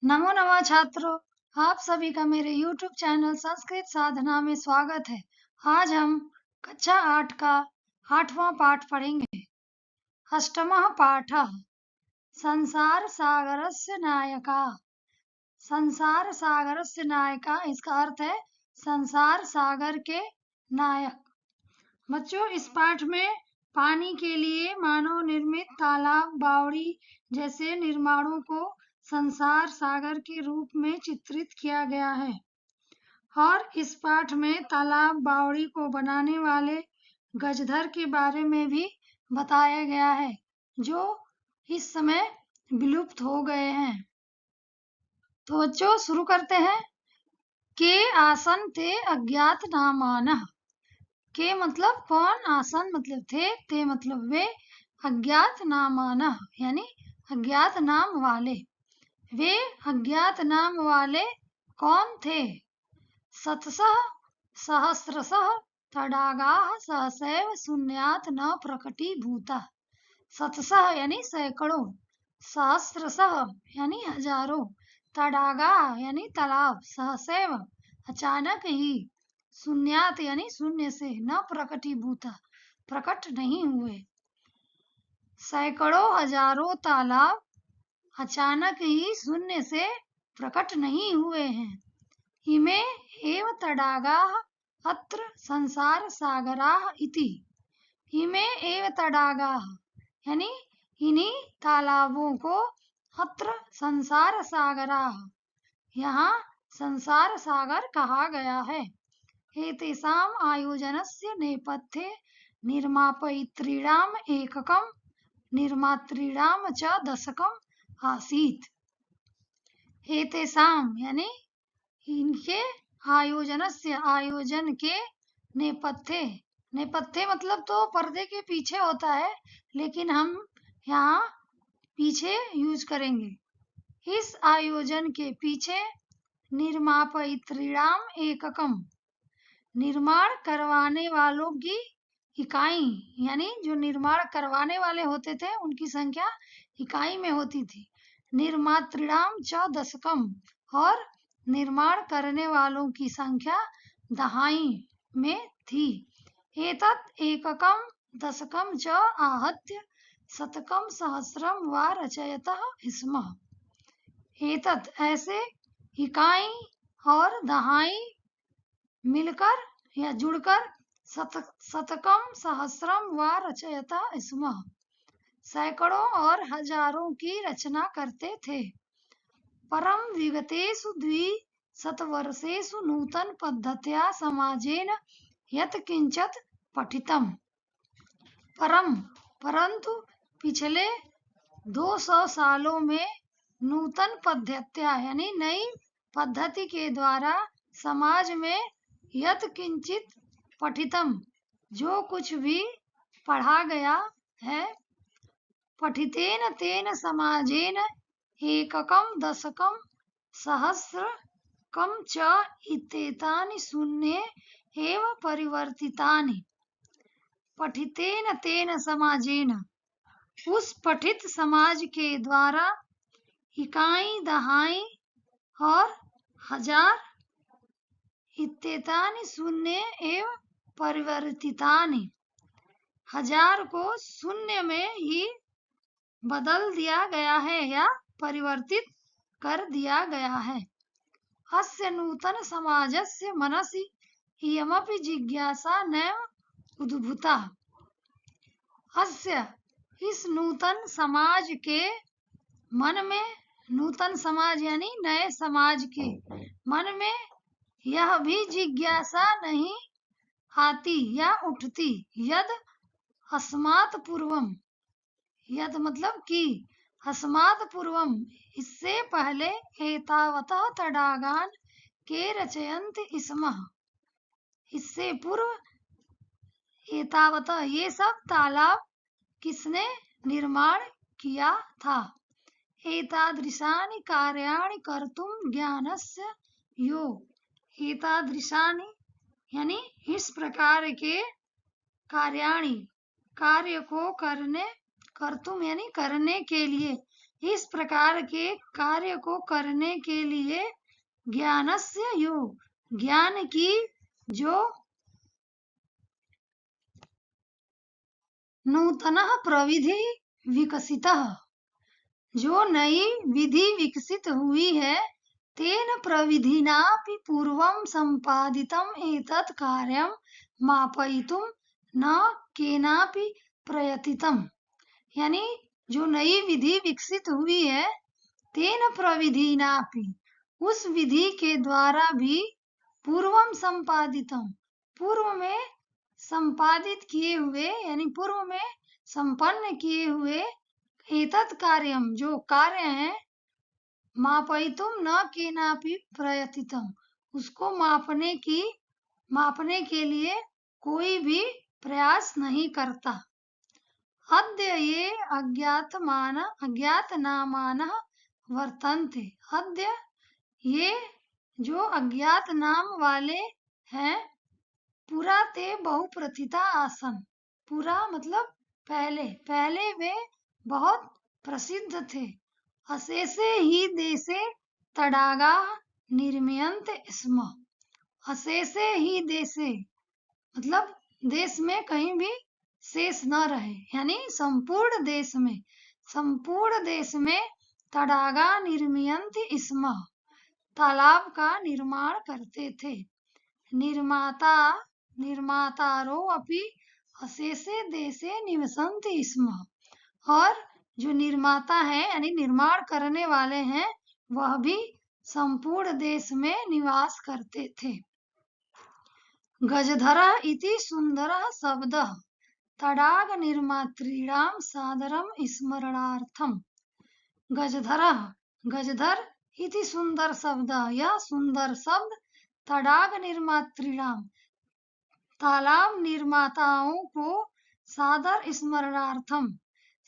नमो नमः छात्रों, आप सभी का मेरे YouTube चैनल संस्कृत साधना में स्वागत है। आज हम कक्षा 8 का 8वां पाठ पढ़ेंगे। अष्टमः पाठः संसार सागरस्य नायका। संसार सागरस्य नायका इसका अर्थ है संसार सागर के नायक। बच्चों, इस पाठ में पानी के लिए मानव निर्मित तालाब, बावड़ी जैसे निर्माणों को संसार सागर के रूप में चित्रित किया गया है और इस पाठ में तालाब, बावड़ी को बनाने वाले गजधर के बारे में भी बताया गया है, जो इस समय विलुप्त हो गए हैं। तो बच्चों, शुरू करते हैं। के आसन थे अज्ञात नामानः। के मतलब कौन, आसन मतलब थे, ते मतलब वे, अज्ञात नामानः यानी अज्ञात नाम वाले। वे अज्ञात नाम वाले कौन थे? शतशः सहस्रशः तडागाः सहसैव शून्यात् न प्रकटीभूताः। शतशः यानी सैकड़ों, सहस्रशः यानी हजारों, तडागाः यानी तालाब, सहसैव अचानक ही, शून्यात यानी शून्य से, न प्रकटीभूता प्रकट नहीं हुए। सैकड़ों हजारों तालाब अचानक ही शून्य से प्रकट नहीं हुए हैं। इमे एव तडागाः अत्र संसार सागराः इति। इमे एव तडागाः यानी इन्हीं तालाबों को अत्र संसार सागराः यहाँ संसार सागर कहा गया है। एतेषाम् आयोजनस्य नेपथ्ये निर्मापयितॄणाम् एककं निर्मातॄणां च दशकम् आसीत्। एतेषाम् यानी इनके आयोजनस्य आयोजन के नेपथ्ये, नेपथ्ये मतलब तो पर्दे के पीछे होता है, लेकिन हम यहाँ पीछे यूज करेंगे। इस आयोजन के पीछे निर्मापयितॄणाम् एककम निर्माण करवाने वालों की इकाई, यानी जो निर्माण करवाने वाले होते थे उनकी संख्या इकाई में होती थी। निर्मातॄणाम च दशकम और निर्माण करने वालों की संख्या दहाई में थी। एतत् एककम दशकम च आहत्य शतकम सहस्रम वा रचयतः स्म। एतत् ऐसे, इकाई और दहाई मिलकर या जुड़कर शतकम सहस्रम व रचयता स्म सैकड़ों और हजारों की रचना करते थे। परम विगतेषु द्विशतवर्षेषु नूतन पद्धत्या समाजेन यत् किंचित् पठितम्। परम परंतु पिछले 200 सालों में नूतन पद्धत्या यानी नई पद्धति के द्वारा समाज में यत् किंचित पठितम जो कुछ भी पढ़ा गया है, पठितेन तेन समाजेन एककम दशकम सहस्रकम च इत्येतानि शून्ये एव परिवर्तितानि। पठितेन तेन समाजेन उस पठित समाज के द्वारा इकाई, दहाई और हजार इत्येतानि शून्य एव परिवर्तितानि हजार को शून्य में ही बदल दिया गया है या परिवर्तित कर दिया गया है। अस्य नूतन समाजस्य मनसि इयमपि जिज्ञासा नैव उद्भूता। अस्य इस नूतन समाज के मन में, नूतन समाज यानी नए समाज के मन में यह भी जिज्ञासा नहीं आती या उठती, यद अस्मात् पूर्वम, यद मतलब कि, अस्मात् पूर्वम इससे पहले, एतावतः तडागान के रचयन्त स्मः इससे पूर्व, एतावतः ये सब तालाब किसने निर्माण किया था। एतादृशानि कार्याणि कर्तुं ज्ञानस्य यो, एतादृशानि यानी इस प्रकार के कार्याणि, कार्य को करने, कर्तुम यानी करने के लिए, इस प्रकार के कार्य को करने के लिए ज्ञानस्य यो, ज्ञान की जो नूतनः प्रविधि विकसितः, जो नई विधि विकसित हुई है, तेन प्रविधिनापि पूर्वं सम्पादितम् एतत् कार्यं मापयितुं न केनापि प्रयतितम्। यानी जो नई विधि विकसित हुई है, तेन प्रविधिनापि, उस विधि के द्वारा भी, पूर्वम संपादितम, पूर्व में संपादित किए हुए यानी पूर्व में संपन्न किए हुए, एतत् कार्यम, जो कार्य है, मापयितुम न केनापि प्रयतितम, उसको मापने के लिए कोई भी प्रयास नहीं करता। अद्य ये अज्ञातनामानः वर्तन्ते, अद्य ये जो अज्ञात नाम वाले हैं, पुरा ते बहुप्रथिता आसन, पुरा मतलब पहले वे बहुत प्रसिद्ध थे। अशेषे ही देशे तडागा निर्मीयन्त स्म, अशेषे ही देशे मतलब देश में कहीं भी शेष न रहे, यानी संपूर्ण देश में तडागा निर्मीयन्त स्म, तालाब का निर्माण करते थे। निर्मातारो अपि अशेषे देशे निवसन्ति स्म, और जो निर्माता है यानी निर्माण करने वाले हैं, वह भी संपूर्ण देश में निवास करते थे। गजधरः इति सुंदरः शब्दः तडाग निर्मातॄणां सादरं स्मरणार्थम्। गजधर इति सुंदर शब्द, यह सुंदर शब्द तडाग निर्मातॄणां, तालाब निर्माताओं को सादर स्मरणार्थम,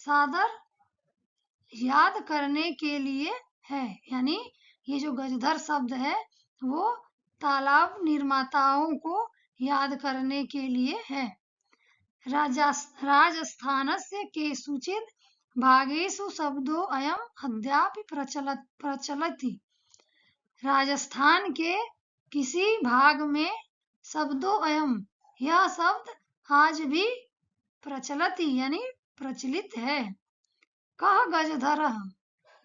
सादर याद करने के लिए है। यानी ये जो गजधर शब्द है, वो तालाब निर्माताओं को याद करने के लिए है। राजस्थानस्य केषुचित् भागेषु शब्दो अयम् अद्यापि प्रचलति, राजस्थान के किसी भाग में शब्दो अयम, यह शब्द आज भी प्रचलति यानी प्रचलित है। कह गजधरः,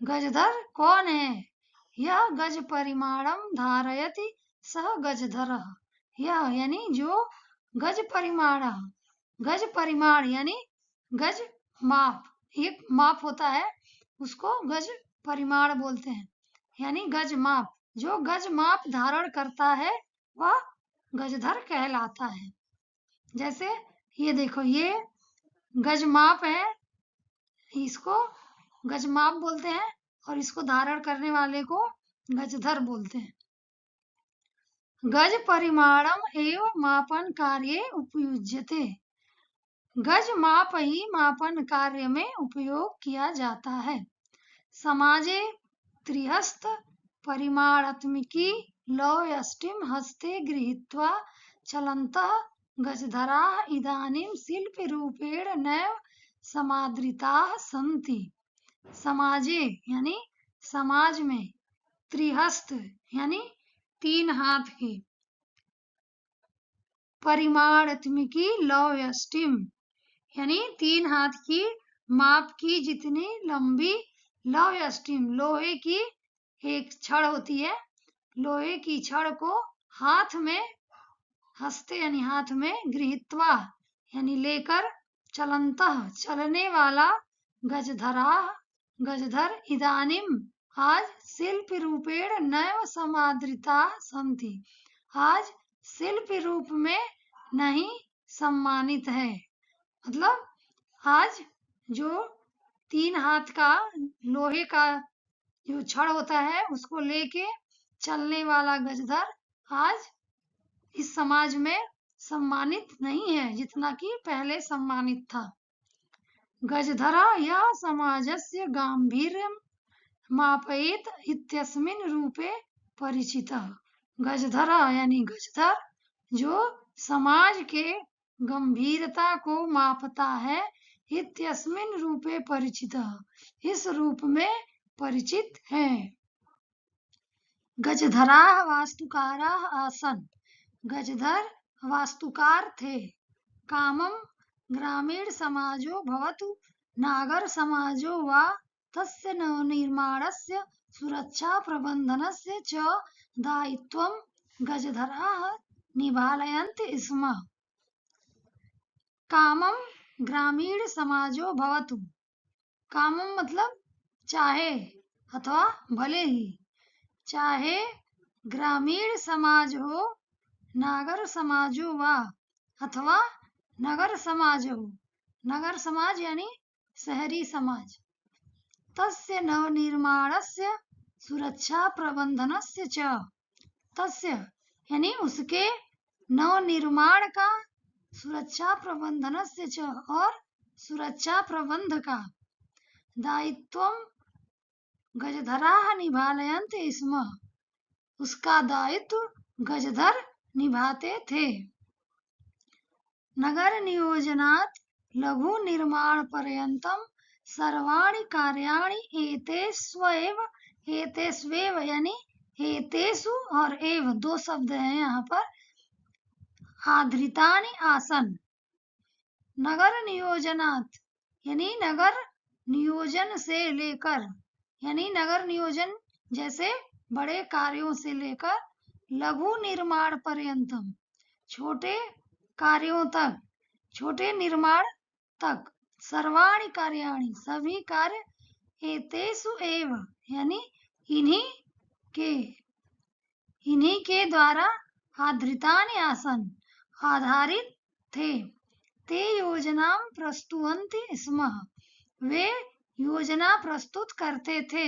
गजधर कौन है? यह गज परिमाणम धारयति सह गजधरः, यह यानी जो गज परिमाण यानी गज माप, एक माप होता है, उसको गज परिमाण बोलते हैं, यानी गज माप, जो गज माप धारण करता है, वह गजधर कहलाता है। जैसे ये देखो, ये गज माप है, इसको गज माप बोलते हैं, और इसको धारण करने वाले को गजधर बोलते हैं। गज परिमाणम एव मापन कार्ये उपयुज्यते, गज माप ही मापन कार्य में उपयोग किया जाता है। समाजे त्रिहस्त परिमाणात्मिकी लौयष्टिम हस्ते गृहीत्वा चलन्तः गजधराः इदानीं शिल्परूपेण नैव समादृताः सन्ति। समाजे यानी समाज में, त्रिहस्त यानी 3 हाथ की, परिमाणात्मिकी लौयष्टिम यानी 3 हाथ की माप की जितनी लंबी, लौयष्टिम लोहे की एक छड़ होती है, लोहे की छड़ को हाथ में, हस्ते यानी हाथ में, गृहीत्वा यानी लेकर, चलन्तः चलने वाला, गजधर इदानीम आज, शिल्प रूपेण नैव समादृताः सन्ति, आज शिल्प रूप में नहीं सम्मानित है। मतलब आज जो 3 हाथ का लोहे का जो छड़ होता है, उसको लेके चलने वाला गजधर आज इस समाज में सम्मानित नहीं है, जितना कि पहले सम्मानित था। गजधरा यह समाजस्य गांभीर्यं मापयेत इत्यस्मिन् रूपे परिचितः। गजधरा यानी गजधर, जो समाज के गंभीरता को मापता है, इत्यस्मिन् रूपे परिचितः, इस रूप में परिचित है। गजधराः वास्तुकाराः आसन्, गजधर वास्तुकार थे। कामं ग्रामीण समाजो भवतु नागर समाजो वा तस्य नवनिर्माणस्य सुरक्षा प्रबन्धनस्य च दायित्वं गजधराः निभालयन्ति स्म। कामं ग्रामीण समाजो भवतु, कामम मतलब चाहे अथवा भले ही, चाहे ग्रामीण समाज हो, नागर समाजो वा अथवा नगर समाज हो, नगर समाज यानी शहरी समाज। तस्य नवनिर्माणस्य सुरक्षा प्रबंधनस्य च, तस्य यानी उसके नवनिर्माण का, सुरक्षा प्रबंधनस्य च और सुरक्षा प्रबंध का, दायित्वं गजधराः निभालयन्ति स्म, उसका दायित्व गजधर निभाते थे। नगर नियोजनात् लघु निर्माण पर्यंतम सर्वाणि कार्याणि एतेष्वेव यानी एतेषु और एव दो शब्द हैं यहाँ पर, आधृतानि आसन। नगर नियोजनात् यानी नगर नियोजन से लेकर, यानी नगर नियोजन जैसे बड़े कार्यों से लेकर, लघु निर्माण पर्यंतम छोटे कार्यों तक, छोटे निर्माण तक, सर्वाणि कार्याणि सभी कार्य, एतेषु एव यानी इन्हीं के द्वारा, आधृतानि आसन आधारित थे। ते योजना प्रस्तुवन्ति स्म, वे योजना प्रस्तुत करते थे।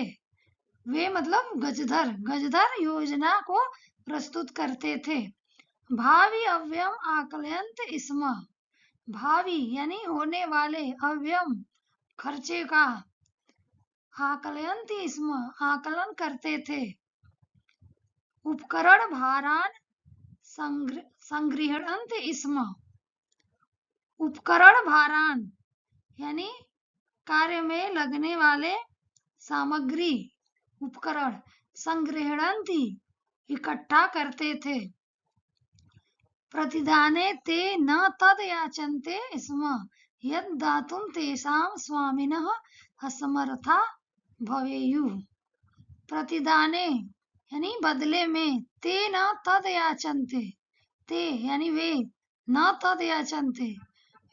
वे मतलब गजधर, गजधर योजना को प्रस्तुत करते थे। भावी अव्ययम आकलयन्त स्म, भावी यानी होने वाले, अव्ययम खर्चे का, आकलयन्ति स्म आकलन करते थे। उपकरण भारान संगृह्णन्ति स्म, उपकरण भारान यानी कार्य में लगने वाले सामग्री, उपकरण, संगृह्णन्ति इकट्ठा करते थे। प्रतिदाने ते न तद याचन्ते स्म यद दातुं तेषां स्वामिनः असमर्था भवेयुः। प्रतिदाने यानी बदले में, ते न तद याचन्ते, ते यानी वे, न तद याचन्ते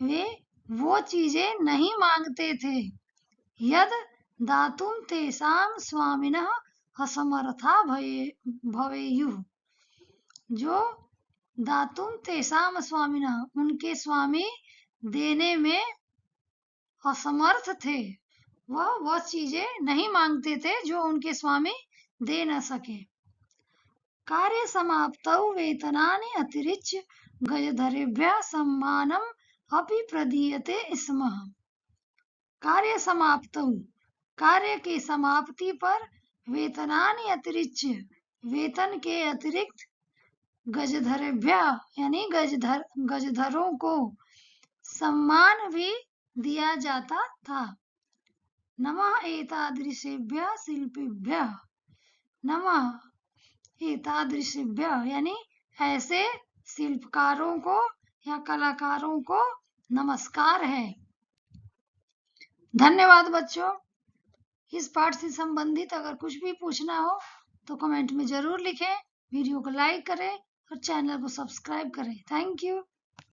वे वो चीजें नहीं मांगते थे, यद दातुं तेषां स्वामिनः असमर्था भवेयुः, जो दातुं तेषां स्वामिनः उनके स्वामी देने में असमर्थ थे, वह चीजें नहीं मांगते थे जो उनके स्वामी दे न सके। कार्य समाप्तौ वेतनानि अतिरिच्य गजधरेभ्यः सम्मानम् अपि प्रदीयते स्म। कार्य समाप्तौ, कार्य की समाप्ति पर, वेतनानि अतिरिच्य वेतन के अतिरिक्त, गजधरेभ्यः यानी गजधरों को सम्मान भी दिया जाता था। नमः एतादृशेभ्यः शिल्पिभ्यः, नमः एतादृशेभ्यः यानी ऐसे शिल्पकारों को या कलाकारों को नमस्कार है। धन्यवाद बच्चों। इस पाठ से संबंधित अगर कुछ भी पूछना हो तो कमेंट में जरूर लिखें, वीडियो को लाइक करें और चैनल को सब्सक्राइब करें। Thank you.